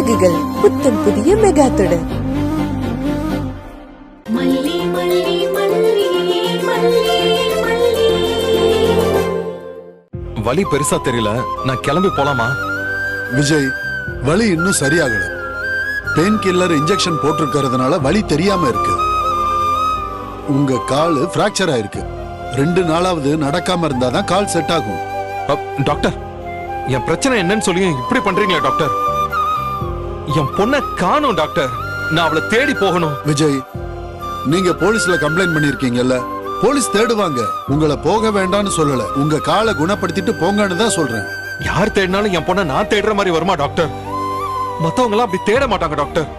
சிறகுகள் புத்தம் புதிய மெகா தொடர். வலி பெருசா தெரியல, நான் கிளம்பி போலாமா? விஜய், வலி இன்னும் சரியாகல. பெயின் கில்லர் இன்ஜெக்ஷன் போட்டிருக்கிறதுனால வலி தெரியாம இருக்கு. உங்க கால் பிராக்சர் ஆயிருக்கு. 2 நாளாவது நடக்காம இருந்தாதான் கால் செட் ஆகும். டாக்டர், என் பிரச்சனை என்னன்னு சொல்லி இப்படி பண்றீங்களா டாக்டர்? என் பொண்ணை காணோம் டாக்டர், நான் அவளை தேடி போகணும். விஜய், நீங்க போலீஸ்ல கம்ப்ளைண்ட் பண்ணிருக்கீங்கல்ல, போலீஸ் தேடுவாங்க. உங்களை போக வேண்டாம்னு சொல்லல, உங்க காலை குணப்படுத்திட்டு போங்கன்னு தான் சொல்றேன். யார் தேடினாலும் என் பொண்ணை நான் தேடுற மாதிரி வருமா டாக்டர்? மத்தவங்க எல்லாம் அப்படி தேட மாட்டாங்க டாக்டர்.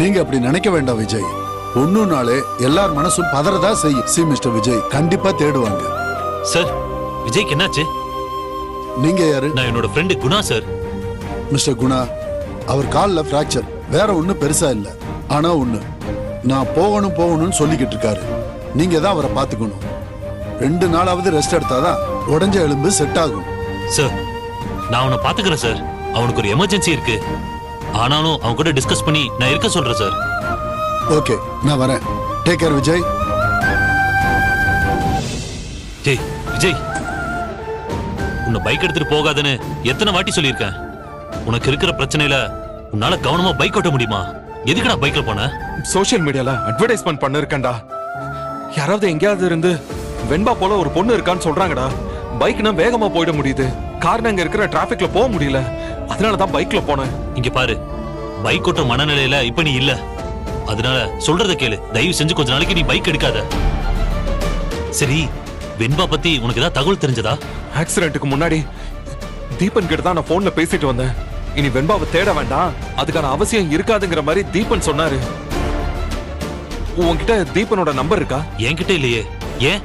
நீங்க அப்படி நினைக்க வேண்டாம் விஜய். ஒண்ணுனாலே எல்லார் மனசும் பதறதா செய்யும். சி மிஸ்டர் விஜய், கண்டிப்பா தேடுவாங்க. சார், விஜய்க்கு என்னாச்சு? நீங்க யாரு? நான் என்னோட friend Guna sir. Mister Guna, அவர் கால்ல பிராக்சர், வேற ஒண்ணு பெருசா இல்ல. ஆனா ஒண்ணு, நான் போகணும்னு சொல்லிக்கிட்டு இருக்காரு. நீங்க தான் அவரை பாத்துக்கணும். 2 நாளாவது ரெஸ்ட் எடுத்தாதான் உடஞ்ச எலும்பு செட் ஆகும். சார், நான் அவனை பாத்துக்கிறேன் சார். அவனுக்கு ஒரு எமர்ஜென்சி இருக்கு. ஆனாலும் அவன் கூட டிஸ்கஸ் பண்ணி நான் இருக்க சொல்றேன் சார். ஓகே, நான் வரேன். Take care Vijay. டேய் விஜய், உன்னை பைக் எடுத்துட்டு போகாதுன்னு எத்தனை வாட்டி சொல்லியிருக்கேன். உனக்கு இருக்கிற பிரச்சனையில உன்னால கவனமா பைக் ஓட்ட முடியுமா? எதுக்குடா பைக்ல போன? சோசியல் மீடியால அட்வர்டைஸ்மெண்ட் பண்ணிருக்கேன்டா. யாராவது எங்கேயாவது இருந்து வெண்பா போல ஒரு பொண்ணு இருக்கான்னு சொல்றாங்கடா. பைக்னா வேகமா போயிட முடியுது, காரணம் இங்க இருக்கிற டிராபிக்ல போக முடியல. அதனாலதான் பைக்ல போனேன். இங்க பாரு, பைக் ஓட்ட மனநிலையில இப்ப நீ இல்ல. அதனால சொல்றத கேளு. தயவு செஞ்சு கொஞ்ச நாளைக்கு நீ பைக் எடுக்காத. சரி, வெண்பா பத்தி உனக்கு ஏதாவது தகவல் தெரிஞ்சதா? ஆக்சிடென்ட்டுக்கு முன்னாடி தீபன் கிட்ட தான் நான் போன்ல பேசிட்டு வந்தேன். இனி வெண்பாவை தேட வேண்டாம், அதுக்கான அவசியம் இருக்காதுங்கிற மாதிரி தீபன் சொன்னாரு. உன்கிட்ட தீபனோட நம்பர் இருக்கா? என்கிட்ட இல்லையே. ஏன்?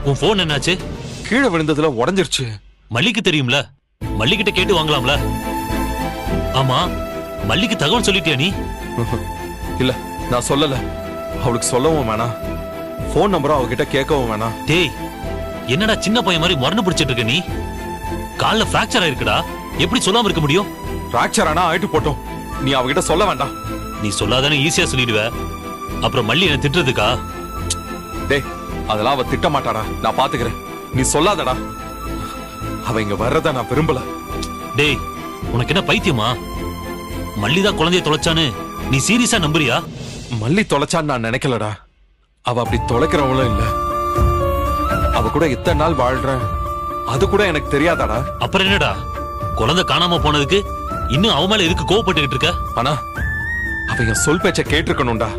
உன் போன் என்னாச்சு? கீழே விழுந்ததுல உடைஞ்சிருச்சு. மல்லிக்கு தெரியும்ல, மல்லிகிட்ட கேட்டு வாங்கலாம்ல. ஆமா, மல்லிக்கு தகவல் சொல்லிட்டியா நீ? இல்ல, நான் சொல்லல. அவளுக்கு சொல்லவும் வேணாம், போன் நம்பரும் அவகிட்ட கேட்கவும் வேணாம். டேய், என்னடா சின்ன பையன் மாதிரி மரண பிடிச்சிட்டு இருக்க நீ? கால்ல பிராக்சர் ஆயிருக்குடா, எப்படி சொல்லாம இருக்க முடியும்? பிராக்சர் ஆனா ஆயிட்டு போட்டோம், நீ அவகிட்ட சொல்ல வேண்டாம். நீ சொல்லாதானே ஈஸியா சொல்லிடுவ. அப்புறம் மல்லி என்ன திட்டுறதுக்கா? டேய், அதெல்லாம் அவ திட்ட மாட்டாடா, நான் பாத்துக்கிறேன். நீ சொல்லாதடா. அவ இங்க வர்றத நான் விரும்பல. டேய், உனக்கு என்ன பைத்தியமா? மல்லிதான் குழந்தைய தொலைச்சான்னு நீ சீரியஸா நம்புறியா? மல்லி தொலைச்சான்னு நான் நினைக்கலடா. அவ அப்படி தொலைக்கிறவளும் இல்ல. அவ கூட இத்தனை நாள் வாழ்றேன், அது கூட எனக்கு தெரியாதாடா. அப்புறம் என்னடா, குழந்தை காணாம போனதுக்கு இன்னும் அவ மேல எதுக்கு கோவப்பட்டுக்கிட்டு இருக்க? ஆனா அவ என் சொல் பேச்ச கேட்டிருக்கணும்டா.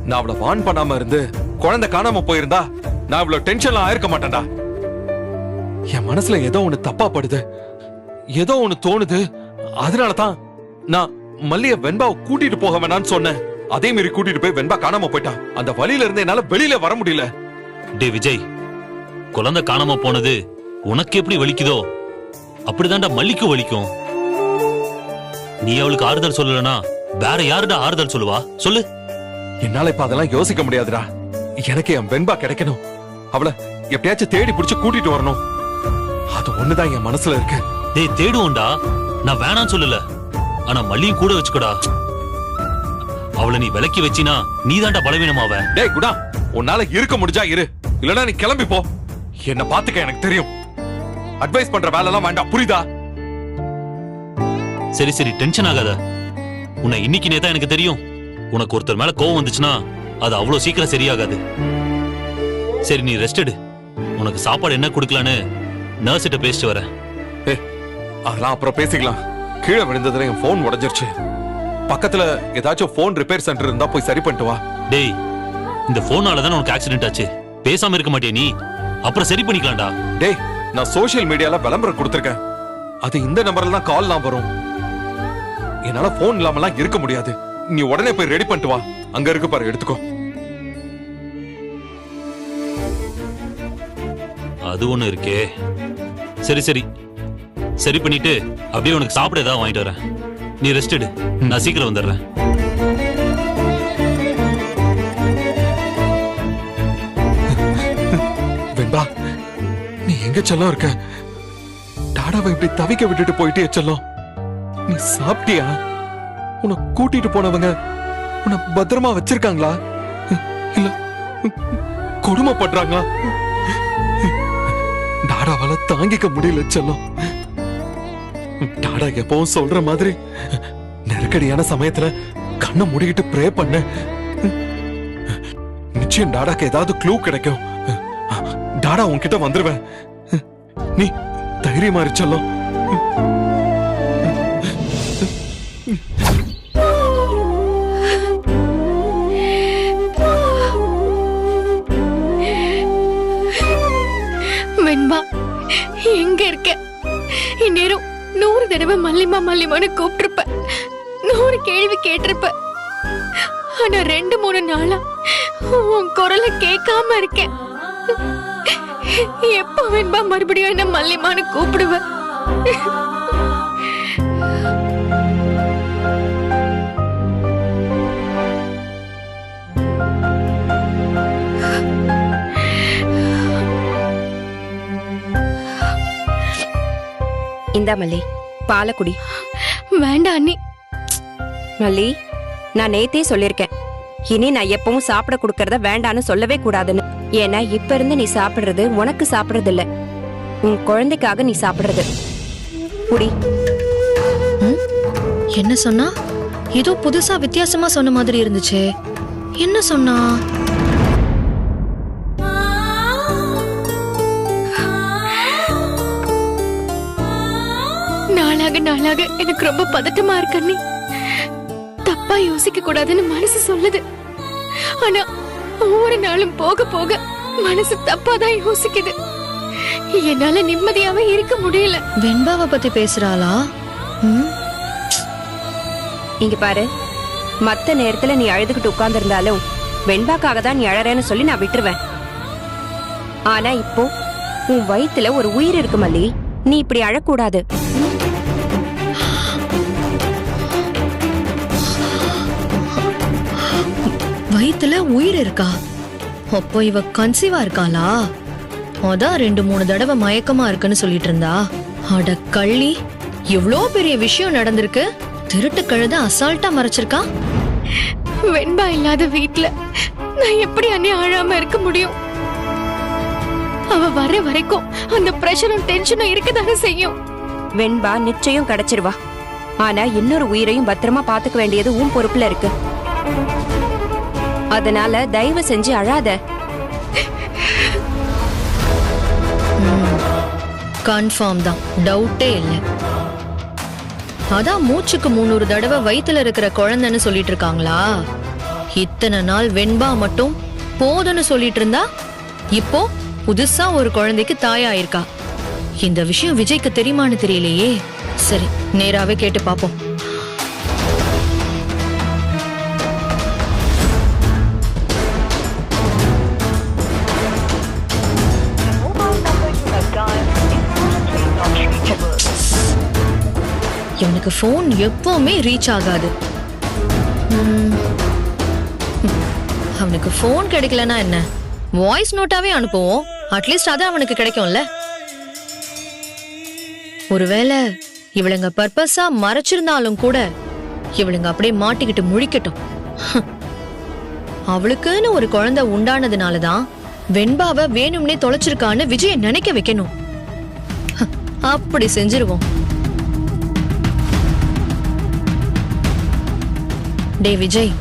நான் அவளை வான் பண்ணாம இருந்து குழந்தை காணாம போயிருந்தா நான் இவ்வளவு டென்ஷன்லாம் ஆயிருக்க மாட்டேன்டா. என் மனசுல ஏதோ ஒண்ணு தப்பா படுது, ஏதோ ஒண்ணு தோணுது. அதனாலதான் நான் மல்லிய வெண்பாவை கூட்டிட்டு போக வேணான்னு சொன்னேன். அதே மாதிரி கூட்டிட்டு போய் வெண்பா காணாம போயிட்டான். அந்த வழியில இருந்து என்னால வெளியில வர முடியல. டே விஜய், குழந்தை காணாம போனது உனக்கு எப்படி வலிக்குதோ அப்படிதான்டா மல்லிக்கு வலிக்கும். நீ அவளுக்கு ஆறுதல் சொல்லலனா வேற யாருடா ஆறுதல் சொல்லுவா? சொல்லு. என்னால இப்ப அதெல்லாம் யோசிக்க முடியாதுடா. எனக்கு என் வெண்பா கிடைக்கணும். அவளை எப்படியாச்சும் தேடி பிடிச்சு கூட்டிட்டு வரணும். அது ஒண்ணுதான் என் மனசுல இருக்கு. டேய், தேடுவோம்டா, நான் வேணான்னு சொல்லல. ஆனா மல்லியும் கூட வச்சுக்கோடா. அவளை நீ விலக்கி வச்சினா நீதான்டா பலவீனமாவ. டேய் குணா, உன்னால இருக்க முடிஞ்சா இரு, இல்லனா நீ கிளம்பி போ. என்ன பாத்துக்க, எனக்கு தெரியும். அட்வைஸ் பண்ற வேலை எல்லாம் வேண்டாம், புரியுதா? சரி சரி, டென்ஷன் ஆகாத. உன்னை இன்னைக்கு நேதான் எனக்கு தெரியும். உனக்கு ஒருத்தர் மேல கோவம் வந்துச்சுன்னா அது அவ்வளவு சீக்கிரம் சரியாகாது. சரி, நீ ரெஸ்ட் எடு. உனக்கு சாப்பாடு என்ன குடுக்கலான்னு நர்ஸ் கிட்ட பேசிட்டு வரேன். அதெல்லாம் அப்புறம் பேசிக்கலாம். கீழே விழுந்ததுல என் போன் உடைஞ்சிருச்சு. பக்கத்துல ஏதாச்சும் போன் ரிப்பேர் சென்டர் இருந்தா போய் சரி பண்ணிட்டு வா. டேய், இந்த போனால தான் உனக்கு ஆக்சிடென்ட் ஆச்சு. பேசாம இருக்க மாட்டியா நீ? அப்புறம் சரி பண்ணிக்கலாம்டா. டேய், நான் சோசியல் மீடியால விளம்பரம் கொடுத்திருக்கேன். அது இந்த நம்பர்ல தான் கால் தான் வரும். என்னால போன் இல்லாமலாம் இருக்க முடியாது. நீ உடனே போய் ரெடி பண்ணிட்டு வா. அங்க இருக்கு பாரு, எடுத்துக்கோ. அது ஒண்ணு இருக்கே. சரி சரி, சரி பண்ணிட்டு அப்படியே உனக்கு சாப்பிட ஏதாவது வாங்கிட்டு வரேன். நீ ரெஸ்ட் எடு, நான் சீக்கிரம் வந்துடுறேன். வெண்பா, நீ எங்க செல்லம் இருக்க? டாடாவை இப்படி தவிக்க விட்டுட்டு போயிட்டே செல்லம். நீ சாப்பிட்டியா? உன்னை கூட்டிட்டு போனவங்க உன்னை பத்திரமா வச்சிருக்காங்களா இல்ல கொடுமைப்படுறாங்களா? டாடாவால தாங்கிக்க முடியல செல்லம். டாடா எப்பவும் சொல்ற மாதிரி நெருக்கடியான சமயத்துல கண்ணை மூடிக்கிட்டு ப்ரே பண்ண. நிச்சயம் டாடாக்கு ஏதாவது க்ளூ கிடைக்கும். டாடா உன்கிட்ட வந்துருவேன். நீ தைரியமா இரு செல்லம். வெண்பா எங்க இருக்க? இந்நேரம் 100 தடவை மல்லிமா மல்லிமான்னு கூப்பிட்டிருப்ப, 100 கேள்வி கேட்டிருப்ப. ஆனா 2-3 நாளா உன் குரலை கேட்காம இருக்கேன். எப்ப வெண்பா மறுபடியும் என்ன மல்லிமான்னு கூப்பிடுவ? இந்தா மல்லி, பாலை குடி. வேண்டாம் அண்ணி. மல்லி, நான் நேத்தே சொல்லிருக்கேன், இனி நான் எப்பவும் சாப்பிட கொடுக்கறத வேண்டான்னு சொல்லவே கூடாதுன்னு. ஏன்னா இப்ப இருந்து நீ சாப்பிடுறது உனக்கு சாப்பிடுறது இல்ல, உன் குழந்தைக்காக நீ சாப்பிடுறது. குடி. என்ன சொன்னா? ஏதோ புதுசா வித்தியாசமா சொன்ன மாதிரி இருந்துச்சு. என்ன சொன்னா? நாளாக எனக்கு ரொம்ப பதட்டமா இருக்கு அண்ணி. தப்பா யோசிக்க கூடாதுன்னு மனசு சொல்லுது. ஆனா ஒவ்வொரு நாளும் போக போக மனசு தப்பாதான் யோசிக்குது. என்னால நிம்மதியாவே இருக்க முடியல. வெண்பாவை பத்தி பேசுறாளா? இங்க பாரு, மத்த நேரத்துல நீ அழுதுகிட்டு உட்கார்ந்து இருந்தாலும் வெண்பாக்காக தான் நீ அழறேன்னு சொல்லி நான் விட்டுருவேன். ஆனா இப்போ உன் வயித்துல ஒரு உயிர் இருக்கு மல்லி, நீ இப்படி அழக்கூடாது. வயித்துல உயிர் இருக்கா? அப்போ இவ கன்சீவா இருக்காளா? அதான் 2-3 தடவை மயக்கமா இருக்குன்னு சொல்லிட்டு இருந்தா. அட கள்ளி, இவ்ளோ பெரிய விஷயம் நடந்திருக்கு, திருட்டு கழுத அசால்ட்டா மறைச்சிருக்கா. வெண்பா இல்லாத வீட்ல நான் எப்படி அண்ணே அழாம இருக்க முடியும்? அவ வர வரைக்கும் அந்த பிரஷரும் டென்ஷனும் இருக்கதானே செய்யும். வெண்பா நிச்சயம் கிடைச்சிருவா. ஆனா இன்னொரு உயிரையும் பத்திரமா பாத்துக்க வேண்டியது உன் பொறுப்புல இருக்கு. அதனால தயவு செஞ்சு அழாத. கன்ஃபார்ம் தான், டவுட்டே இல்ல. அதான் மூச்சுக்கு 300 தடவை வயித்துல இருக்கிற குழந்தைன்னு சொல்லிட்டு இருக்காங்களா? இத்தனை நாள் வெண்பா மட்டும் போதுன்னு சொல்லிட்டு இருந்தா, இப்போ புதுசா ஒரு குழந்தைக்கு தாயாயிருக்கா. இந்த விஷயம் விஜய்க்கு தெரியுமான்னு தெரியலையே. சரி, நேராவே கேட்டு பாப்போம். எனக்கு போன் எப்பவுமே ரீச் ஆகாது. அவனுக்கு போன் கிடைக்கலனா என்ன, வாய்ஸ் நோட்டாவே அனுப்புவோம். அட்லீஸ்ட் அது அவனுக்கு கிடைக்கும்ல. ஒருவேளை இவளுங்க பர்பஸா மறைச்சிருந்தாலும் கூட இவளுங்க அப்படியே மாட்டிக்கிட்டு முழிக்கட்டும். அவளுக்குன்னு ஒரு குழந்தை உண்டானதுனாலதான் வெண்பாவை வேணும்னே தொலைச்சிருக்கான்னு விஜய நினைக்க வைக்கணும். அப்படி செஞ்சிருவோம். டே விஜய்,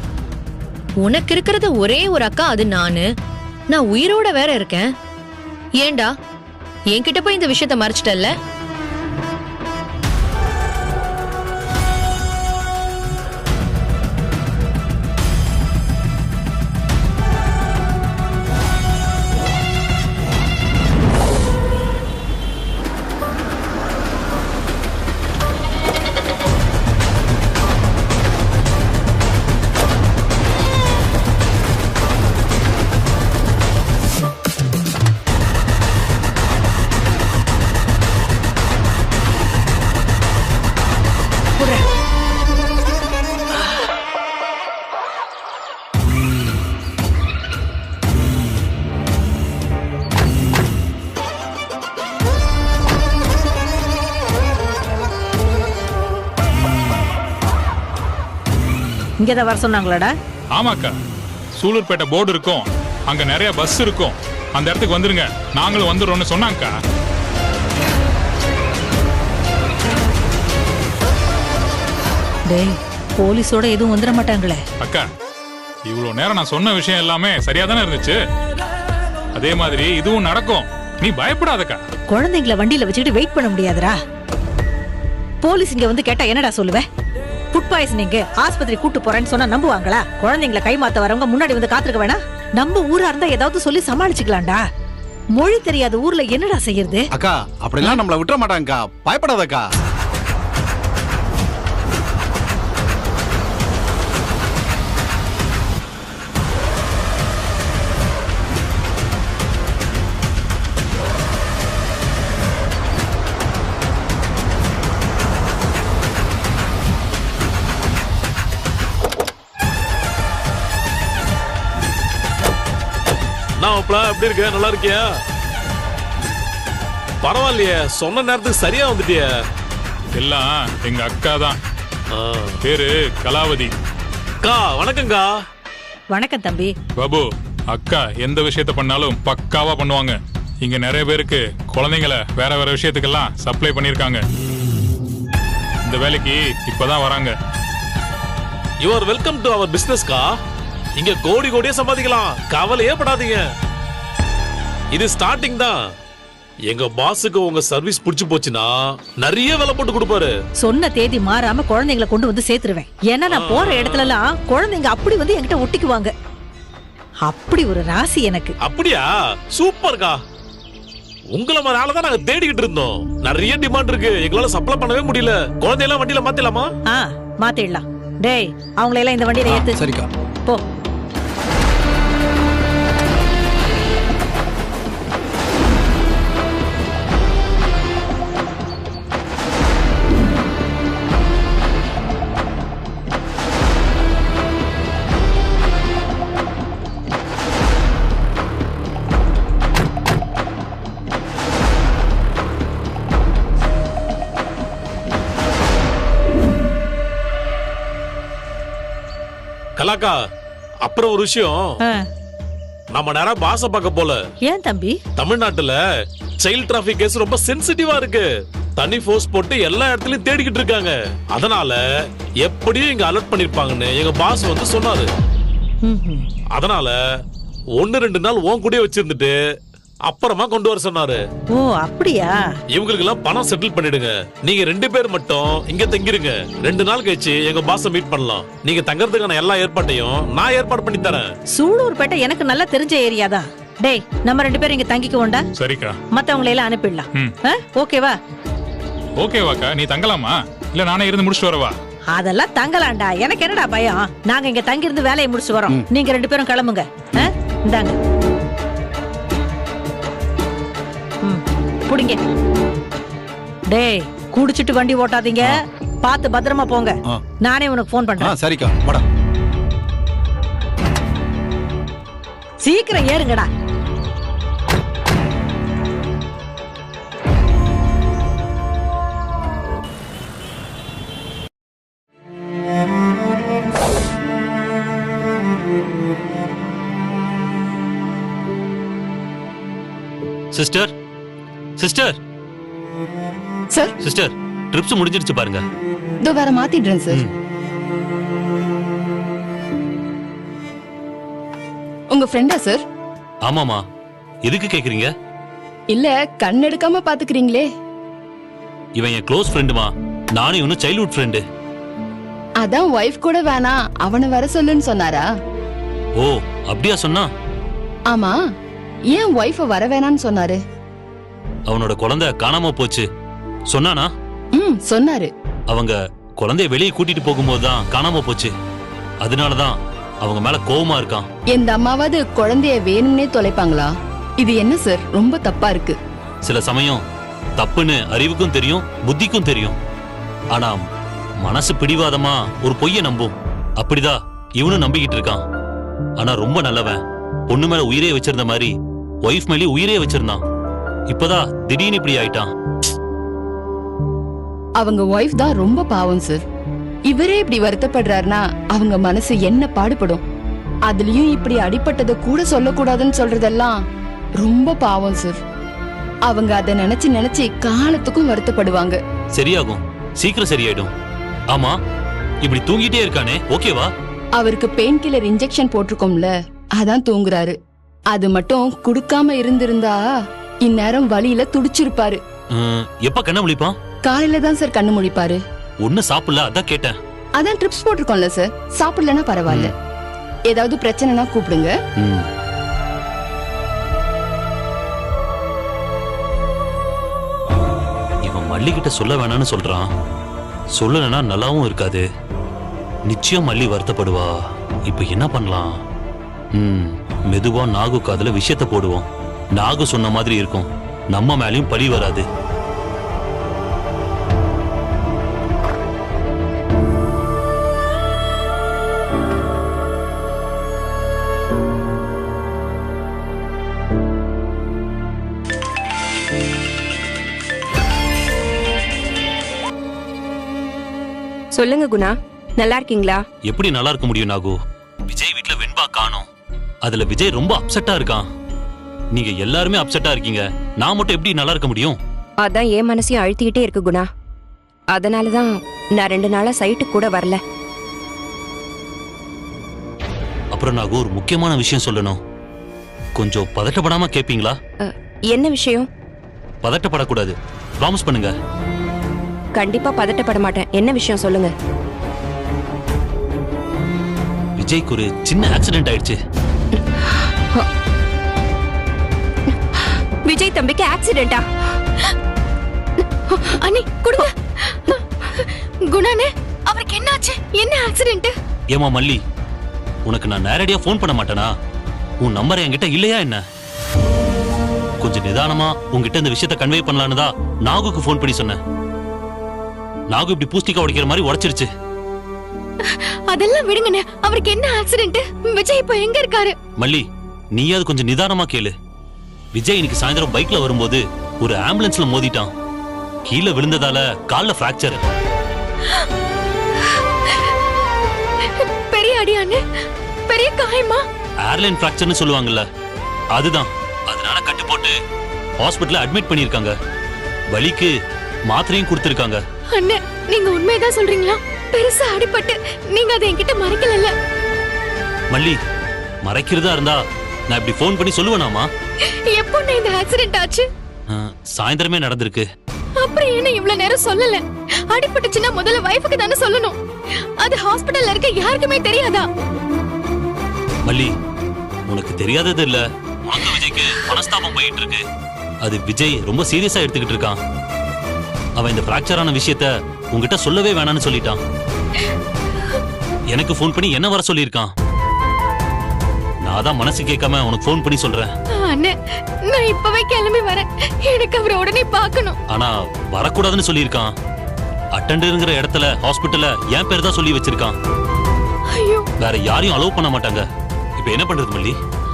உனக்கு இருக்கிறது ஒரே ஒரு அக்கா, அது நான் உயிரோட வேற இருக்கேன். ஏண்டா என்கிட்ட போய் இந்த விஷயத்த மறைச்சிட்டல்ல? இங்கதான் வர சொன்னாங்களாடா? ஆமாக்கா, சூலூர்பேட்டை போர்டு இருக்கும், அங்க நிறைய பஸ் இருக்கும், அந்த இடத்துக்கு வந்துருங்க, நாங்களும் வந்துடுறோம்னு சொன்னாங்கக்கா. டேய், போலீஸோட எதுவும் வந்துட மாட்டாங்களே? அக்கா, இவ்வளவு நேரம் நான் சொன்ன விஷயம் எல்லாமே சரியா தானே இருந்துச்சு. அதே மாதிரி இதுவும் நடக்கும், நீ பயப்படாதக்கா. குழந்தைங்களை வண்டியில வச்சுக்கிட்டு வெயிட் பண்ண முடியாதுடா. போலீஸ் இங்க வந்து கேட்டா என்னடா சொல்லுவ? ஃபுட் பாய்சனிங் ஆஸ்பத்திரி கூட்டு போறேன்னு சொன்னா நம்புவாங்களா? குழந்தைங்களை கைமாத்த வரவங்க முன்னாடி வந்து காத்திருக்க வேணா? நம்ம ஊரா இருந்தா ஏதாவது சொல்லி சமாளிச்சுக்கலாம்டா. மொழி தெரியாத ஊர்ல என்னடா செய்யறது? அக்கா, அப்படிலாம் நம்மள விட்டுற மாட்டாங்கக்கா, பயப்படாதக்கா. எப்படி இருக்க? நல்லா இருக்கியா? பரவாயில்லையே, சொன்ன நேரத்துக்கு சரியா வந்துட்டிய. எல்லாம் எங்க அக்கா தான். பேரு கலாவதி. அக்கா வணக்கங்கா. வணக்கம் தம்பி. பாபு, அக்கா எந்த விஷயத்த பண்ணாலும் பக்காவா பண்ணுவாங்க. இங்க நிறைய பேருக்கு குழந்தைங்களை வேற வேற விஷயத்துக்கெல்லாம் சப்ளை பண்ணிருக்காங்க. இந்த வேலைக்கு இப்பதான் வராங்க. You are welcome to our பிசினஸ்கா. இங்க கோடி கோடியா சம்பாதிக்கலாம், கவலையே படாதீங்க. இது ஸ்டார்டிங் தான். எங்க பாஸுக்கு உங்க சர்வீஸ் புடிச்சு போச்சுன்னா நிறைய வேலை போட்டு கொடுப்பாரு. சொன்ன தேதி மாறாம குழந்தைங்களை கொண்டு வந்து சேர்த்துருவேன். ஏன்னா நான் போற இடத்துல எல்லாம் குழந்தைங்க அப்படி வந்து என்கிட்ட ஒட்டிக்குவாங்க. அப்படி ஒரு ராசி எனக்கு. அப்படியா? சூப்பர்க்கா. உங்களை மாதிரி ஆளதான் நாங்க தேடிக்கிட்டு இருந்தோம். நிறைய டிமாண்ட் இருக்கு, எங்களால சப்ளை பண்ணவே முடியல. குழந்தையெல்லாம் வண்டியில மாத்திடலாமா? மாத்திடலாம். டேய், அவங்களை எல்லாம் இந்த வண்டியில ஏத்து. சரிக்கா, போ. கலாக்கா, அப்புறம் ஒரு விஷயம், நம்ம நேரம் பாச பார்க்க போல. ஏன் தம்பி? தமிழ்நாட்டுல சைல்ட் டிராபிக் கேஸ் ரொம்ப சென்சிட்டிவா இருக்கு. தனி ஃபோர்ஸ் போட்டு எல்லா இடத்துலயும் தேடிக்கிட்டு இருக்காங்க. அதனால எப்படியும் இங்க அலர்ட் பண்ணிருப்பாங்கன்னு எங்க பாஸ் வந்து சொன்னாரு. அதனால 1-2 நாள் உன் கூடயே வச்சிருந்துட்டு அப்புறமா கொண்டு வர சொன்னாரு. ஓ அப்படியா? இவங்களுக்கு எல்லாம் பணம் செட்டில் பண்ணிடுங்க. நீங்க 2 பேர் மட்டும் இங்க தங்கிருங்க. 2 நாள் கழிச்சு எங்க பாஸ மீட் பண்ணலாம். நீங்க தங்கறதுக்கான எல்லா ஏற்பாட்டையும் நான் ஏற்பாடு பண்ணி தரேன். சூலூர்பேட்டை எனக்கு நல்லா தெரிஞ்ச ஏரியா தான். டேய், நம்ம 2 பேரும் இங்க தங்கிக்குவோம்டா. சரிக்கா. மத்தவங்களை எல்லாம் அனுப்பிடலாம். ஓகேவா? ஓகேவாக்கா, நீ தங்கலாமா இல்ல நானே இருந்து முடிச்சுட்டு வரவா? அதெல்லாம் தங்கலாம்டா, எனக்கு என்னடா பயம். நாங்க இங்க தங்கி இருந்து வேலையை முடிச்சு வரோம். நீங்க 2 பேரும் கிளம்புங்க. இந்தாங்க புடிங்க. டேய், குடிச்சிட்டு வண்டி ஓட்டாதீங்க, பார்த்து பத்திரமா போங்க. நானே உனக்கு போன் பண்றேன். சரிக்கா, வாடா. சீக்கிரம் ஏறுங்கடா. Sister, sister, sir. Sister, drips முடிஞ்சிருச்சு பாருங்க. இதோ வேற மாத்திடுறேன் சார். உங்க ஃப்ரெண்டா சார்? ஆமாமா. எதுக்கு கேக்குறீங்க? இல்ல, கண் எடுக்காம பாத்துக்கிறீங்களே. இவன் என் க்ளோஸ் ஃப்ரெண்டுமா. நானும் இவனும் சைல்ட்ஹுட் ஃப்ரெண்டு. அதான் வைஃப் கூட வேணாம், அவனை வர சொல்லுன்னு சொன்னாரா? ஓ அப்படியா சொன்னா? ஆமா, ஏன் வைஃப வர வேணான்னு சொன்னாரு? அவனோட குழந்தை காணாம போச்சு சொன்னானா? சொன்னாரு. அவங்க குழந்தைய வெளியே கூட்டிட்டு போகும்போது தான் காணாம போச்சு. அதனாலதான் அவங்க மேல கோவமா இருக்கான். எந்த அம்மாவது குழந்தைய வேணும்னே தொலைப்பாங்களா? இது என்ன சார், ரொம்ப தப்பா இருக்கு. சில சமயம் தப்புன்னு அறிவுக்கும் தெரியும், புத்திக்கும் தெரியும். ஆனா மனசு பிடிவாதமா ஒரு பொய்ய நம்பும். அப்படிதான் இவனும் நம்பிக்கிட்டு இருக்கான். ஆனா ரொம்ப நல்லவன். பொண்ணு மேல உயிரே வச்சிருந்த மாதிரி ஒய்ஃப் மேலே உயிரே வச்சிருந்தான். இப்பதான் திடீர்னு இப்படி ஆயிட்டான். அவங்க ஒய்ஃப் தான் ரொம்ப பாவம் சார். இவரே இப்படி வருத்தப்படுறாருன்னா அவங்க மனசு என்ன பாடுபடும். அதுலயும் இப்படி அடிபட்டதை கூட சொல்லக்கூடாதுன்னு சொல்றதெல்லாம் ரொம்ப பாவம் சார். அவங்க அதை நினைச்சு நினைச்சு காலத்துக்கும் வருத்தப்படுவாங்க. சரியாகும், சீக்கிரம் சரியாயிடும். ஆமா, இப்படி தூங்கிட்டே இருக்கானே, ஓகேவா? அவருக்கு பெயின் கில்லர் இன்ஜெக்ஷன் போட்டிருக்கோம்ல, அதான் தூங்குறாரு. அது மட்டும் குடுக்காம இருந்திருந்தா இந்நேரம் வலியில துடிச்சிருப்பாரு. எப்ப கண்ண முழிப்பான்? காலையில தான் சார் கண்ணு முழிப்பாரு. ஒண்ணு சாப்பிடல, அதான் கேட்டேன். அதான் ட்ரிப்ஸ் போட்டிருக்கோம்ல சார், சாப்பிடலன்னா பரவாயில்ல. ஏதாவது பிரச்சனைனா கூப்பிடுங்க. இவன் மல்லி கிட்ட சொல்ல வேணாம்னு சொல்றான். சொல்லலன்னா நல்லாவும் இருக்காது. நிச்சயம் மல்லி வருத்தப்படுவா. இப்ப என்ன பண்ணலாம்? மெதுவா நாகு காதுல விஷயத்த போடுவோம். நாகு சொன்ன மாதிரி இருக்கும், நம்ம மேலயும் பழி வராது. சொல்லுங்க குணா, நல்லா இருக்கீங்களா? எப்படி நல்லா இருக்க முடியும் நாகு? விஜய் வீட்ல வெண்பா காணோம். அதுல விஜய் ரொம்ப அப்செட்டா இருக்கான். நீங்க எல்லாருமே அப்செட்டா இருக்கீங்க, நான் மட்டும் எப்படி நல்லா இருக்க முடியும்? அதான் என் மனசையும் அழுத்திக்கிட்டே இருக்கு குணா. அதனாலதான் நான் 2 நாளா சைட்டுக்கு கூட வரல. அப்புறம் நாகு, ஒரு முக்கியமான விஷயம் சொல்லணும். கொஞ்சம் பதட்டப்படாம கேப்பீங்களா? என்ன விஷயம்? பதட்டப்படக்கூடாது, ப்ராமிஸ் பண்ணுங்க. கண்டிப்பா பதட்டப்பட மாட்டேன். என்ன விஷயம் சொல்லுங்க. விஜய்க்கு ஒரு சின்ன ஆக்சிடென்ட் ஆயிடுச்சு. விஜய் தம்பிக்கு ஆக்சிடென்ட்டா? அண்ணி கொடுங்க. குணானே, அவருக்கு என்னாச்சு? என்ன ஆக்சிடென்ட்? ஏமா மல்லி, உனக்கு நான் நேரடியா ஃபோன் பண்ண மாட்டேனா? உன் நம்பர் என்கிட்ட இல்லையா என்ன? கொஞ்சம் நிதானமா உங்ககிட்ட இந்த விஷயத்தை கன்வே பண்ணலான்னு தான் நாகுக்கு ஃபோன் பண்ணி சொன்னேன். நாகு இப்படி பூஸ்டிக்கா உடைக்கிற மாதிரி உடைச்சிருச்சு. அதெல்லாம் விடுங்கண்ணே, அவருக்கு என்ன ஆக்சிடென்ட்? விஜய் இப்ப எங்க இருக்காரு? மல்லி, நீயாவது கொஞ்சம் நிதானமா கேளு. விஜய் இன்னைக்கு சாயந்தரம் பைக்ல வரும்போது ஒரு ஆம்புலன்ஸ்ல மோதிட்டான். கீழே விழுந்ததால கால்ல பிராக்சர். பெரிய அடியானே? பெரிய காயமா? ஏர்லைன் பிராக்சர்னு சொல்லுவாங்கல்ல, அதுதான். அதனால கட்டு போட்டு ஹாஸ்பிடல்ல அட்மிட் பண்ணிருக்காங்க. வலிக்கு மாத்திரையும் கொடுத்திருக்காங்க. அண்ணே, நீங்க உண்மையதான் சொல்றீங்களா? பெருசா அடிபட்டு நீங்க அதை என்கிட்ட மறைக்கல. மல்லி, மறைக்கிறதா இருந்தா நான் இப்படி ஃபோன் பண்ணி சொல்லுவேனாமா? எப்போ இந்த ஆக்சிடென்ட் ஆச்சு? சாயந்தரமே நடந்திருக்கு. அப்புறம் என்ன இவ்வளவு நேரம் சொல்லல? அடிபட்டுச்சுன்னா முதல்ல வைஃபுக்கு தானே சொல்லணும். அது ஹாஸ்பிடல்ல இருக்க யாருக்குமே தெரியாதா? மல்லி, உனக்கு தெரியாதது இல்ல, உனக்கு விஜய்க்கு மனஸ்தாபம் போயிட்டு இருக்கு. அது விஜய் ரொம்ப சீரியஸா எடுத்துக்கிட்டு இருக்கான். அவன் இந்த பிராக்சரான விஷயத்த உங்ககிட்ட சொல்லவே வேணாம்னு சொல்லிட்டான். எனக்கு ஃபோன் பண்ணி என்ன வர சொல்லியிருக்கான். நான் தான் மனசு கேட்காம உனக்கு ஃபோன் பண்ணி சொல்றேன். அண்ணே, நான் இப்பவே கிளம்பி வரேன். எனக்கு அவரை உடனே பார்க்கணும். ஆனா வரக்கூடாதுன்னு சொல்லியிருக்கான். அட்டெண்டருங்கிற இடத்துல ஹாஸ்பிட்டல்ல என் பேர் தான் சொல்லி வச்சிருக்கான். ஐயோ, வேற யாரையும் அலோவ் பண்ண மாட்டாங்க. இப்ப என்ன பண்றது மல்லி?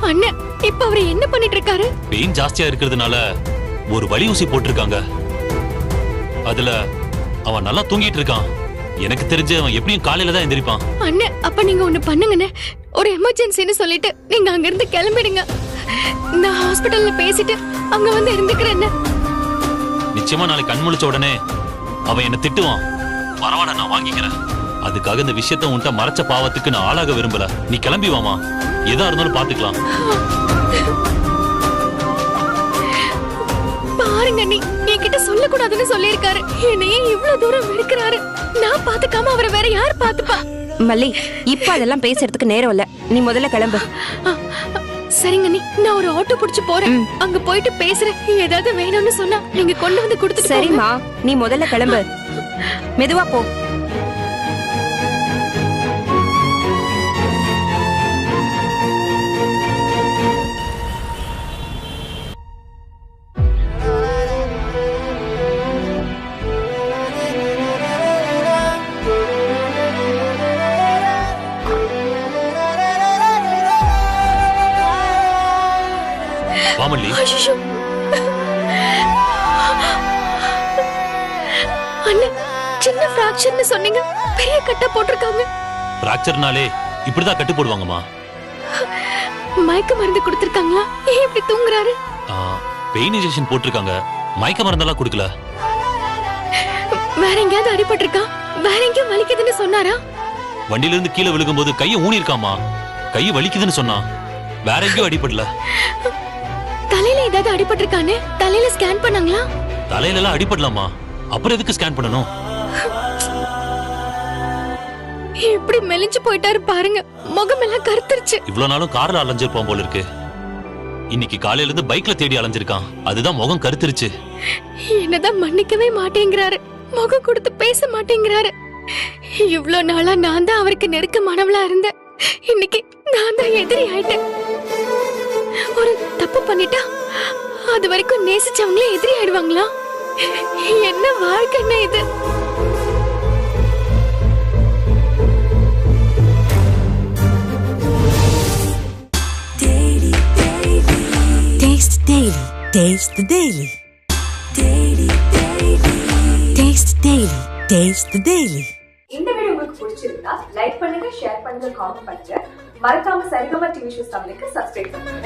அண்ணே, இப்ப அவர் என்ன பண்ணிட்டு இருக்காரு? பெயின் ஜாஸ்தியா இருக்கிறதுனால ஒரு வலி ஊசி போட்டிருக்காங்க. அதுல அவன் நல்லா தூங்கிட்டு இருக்கான். எனக்கு தெரிஞ்சு அவன் எப்படியும் காலையில தான் எந்திரிப்பான். அண்ணே, அப்ப நீங்க ஒண்ணு பண்ணுங்கண்ணே. ஒரு எமர்ஜென்சின்னு சொல்லிட்டு நீங்க அங்க இருந்து கிளம்பிடுங்க. நான் ஹாஸ்பிடல்ல பேசிட்டு அங்க வந்து இருந்துக்கிறேன். நிச்சயமா நாளைக்கு கண் முழிச்ச உடனே அவன் என்ன திட்டுவான். பரவாயில்ல, நான் வாங்கிக்கிறேன். அதுக்காக இந்த விஷயத்த உன்கிட்ட மறைச்ச பாவத்துக்கு நான் ஆளாக விரும்பல. நீ கிளம்பி வாமா, எதா இருந்தாலும் பாத்துக்கலாம். பாருங்க, நீ என்கிட்ட சொல்லக்கூடாதுன்னு சொல்லியிருக்காரு. என்னையே இவ்வளவு தூரம் வெறுக்கிறாரு. நான் பாத்துக்காம அவரை வேற யார் பாத்துப்பா? மல்லி, இப்ப அதெல்லாம் பேசுறதுக்கு நேரம் இல்ல. நீ முதல்ல கிளம்பு. சரிங்க நீ, நான் ஒரு ஆட்டோ புடிச்சு போறேன். அங்க போயிட்டு பேசுறேன். ஏதாவது வேணும்னு சொன்னா நீங்க கொண்டு வந்து கொடுத்துட்டு. சரிம்மா, நீ முதல்ல கிளம்பு. மெதுவா போ. வாமல்லி, அண்ணே, சின்ன ஃபிராக்சர்னு சொன்னீங்க, பெரிய கட்டா போட்டிருக்காங்க. பிராக்சர்னாலே இப்படிதான் கட்டு போடுவாங்கம்மா. மயக்க மருந்து கொடுத்திருக்காங்களா? ஏன் இப்படி தூங்குறாரு? பெயின் இன்ஜெக்ஷன் போட்டிருக்காங்க, மயக்க மருந்தெல்லாம் கொடுக்கல. வேற எங்கேயாவது அடிபட்டிருக்கா? வேற எங்கேயும் வலிக்குதுன்னு சொன்னாரா? வண்டியில இருந்து கீழே விழுகும்போது கையை ஊனி இருக்காமா, கை வலிக்குதுன்னு சொன்னா. வேற எங்கேயும் அடிபடல. தலையில ஏதாவது அடிபட்டிருக்கானே? தலையில ஸ்கேன் பண்ணாங்களா? தலையில எல்லாம் அடிபடலாமா, அப்புறம் எதுக்கு ஸ்கேன் பண்ணணும்? எப்படி மெலிஞ்சு போயிட்டாரு பாருங்க, முகம் எல்லாம் கருத்துருச்சு. இவ்வளவு நாளும் கார்ல அலைஞ்சிருப்பான் போல இருக்கு. இன்னைக்கு காலையில இருந்து பைக்ல தேடி அலைஞ்சிருக்கான், அதுதான் முகம் கருத்துருச்சு. என்னதான் மன்னிக்கவே மாட்டேங்கிறாரு, முகம் கொடுத்து பேச மாட்டேங்கிறாரு. இவ்வளவு நாளா நான் தான் அவருக்கு நெருக்கமானவளா இருந்தேன். இன்னைக்கு நான் தான் எதிரி ஆயிட்டேன். ஒரு தப்பு பண்ணிட்டா அது வரைக்கும் நேசிச்சவங்களே எதிரி ஆயிடுவாங்களா? என்ன வாழ்க்கைன்னா இது? Taste Daily. Taste the Daily. Taste Daily. Taste the Daily. இந்த வீடியோ உங்களுக்கு பிடிச்சிருந்தா லைக் பண்ணுங்க, ஷேர் பண்ணுங்க, காமெண்ட் பண்ணுங்க. மறக்காம சரிகமா டிவி ஷோஸ் தமிழுக்கு சப்ஸ்கிரைப் பண்ணுங்க.